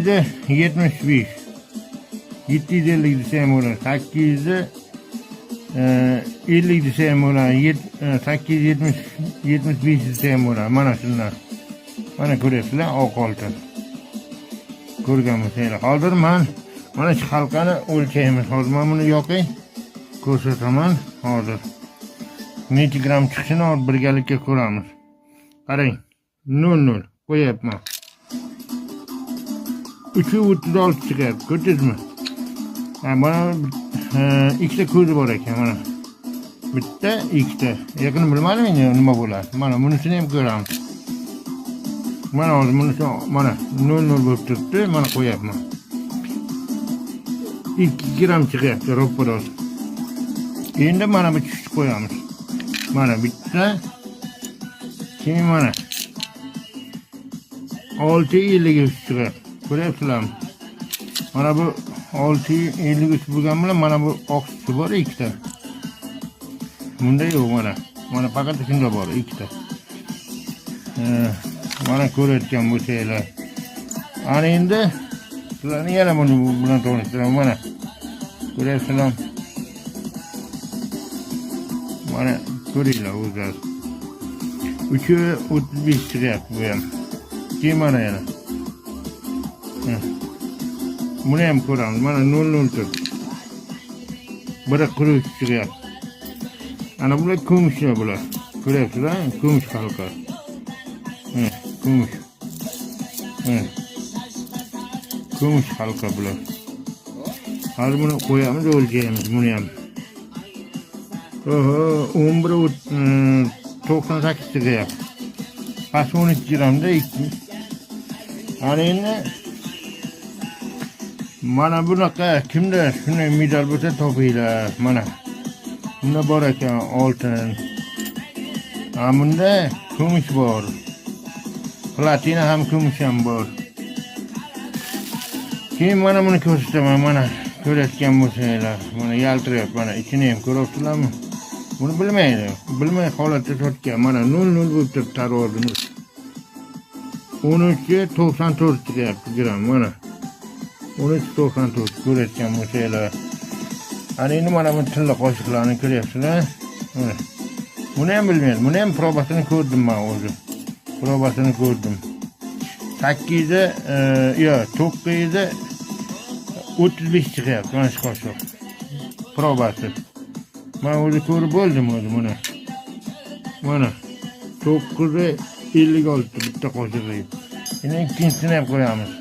875. 750 desa ham bo'ladi. 850 desa ham bo'ladi. 875 desa ham bo'ladi. Mana shundan. Mana ko'ryapsizlar, oq oltin. Ko'rgan bo'lsanglar. Hozir men mana shu halqani o'lchaymiz. Hozir men buni yoqay. Ko'rsataman hozir. Necha gram chiqishini hozir birgalikda ko'ramiz. Qarang. 00 qo'yapman. 336 chiqyapti. Ko'rdingizmi? Mana ikkita ko'zi bor ekan mana. Bitta, ikkita. Yaqin bilmadim endi nima bo'ladi. Mana bunisini ham ko'ramiz. Mana hozir bunisi mana 00 bo'lib turibdi. Mana qo'yapman. 2 gram chiqyapti ro'paroz. Endi mana bu tushni qo'yamiz. Mana bitta. Keyin mana 653 chiqyapti. Ko'ryapsizlarmi? Mana bu 653 bo'lgan bilan mana bu oqsi bor ikkita. Bunda yo'q mana. Mana faqat shunda bor ikkita. Mana ko'rayotgan bo'lsanglar. Ana endi sizlarni yana buni bilan to'g'rishtiraman mana. Ko'ryapsizlarmi? Mana ko'ringlar o'zlari. 335 chiqyapti bu ham. Keyin mana yana. Buni ham ko'ramiz. Mana 004. Biri quruq chiqyapti. Ana bular kumushlar bular. Ko'ryapsizlar? Kumush halqa. Kumush. Kumush halqa bular. Hozir buni qo'yamiz, o'lchaymiz buni ham. 1198 chiqyapti. Past 12 gramda 2. Ana endi mana bunaqa kimda shunday medal bo'lsa topinglar. Mana bunda bor ekan oltin. Bunda kumush bor. Platina ham kumush ham bor. Keyin mana buni ko'rsataman. Mana ko'rayotgan bo'lsanglar, mana yaltiryapti. Mana ichini ham ko'ryapsizlarmi? Buni bilmaydi. Bilmay holatda sotgan. Mana 00 bo'lib turibdi tarozimiz. 1394 chiqyapti gram mana. 1394 ko'rayotgan bo'lsanglar. Ana endi mana bu tilla qoshiqlarni ko'ryapsizlar. Buni ham bilmayman. Buni ham probasini ko'rdim men o'zim. Probasini ko'rdim. 935 chiqyapti mana shu qoshiq. Probasi. Men o'zi ko'rib bo'ldim o'zi buni. Mana 956 bitta qoshiq. Endi ikkinchisini ham qo'yamiz.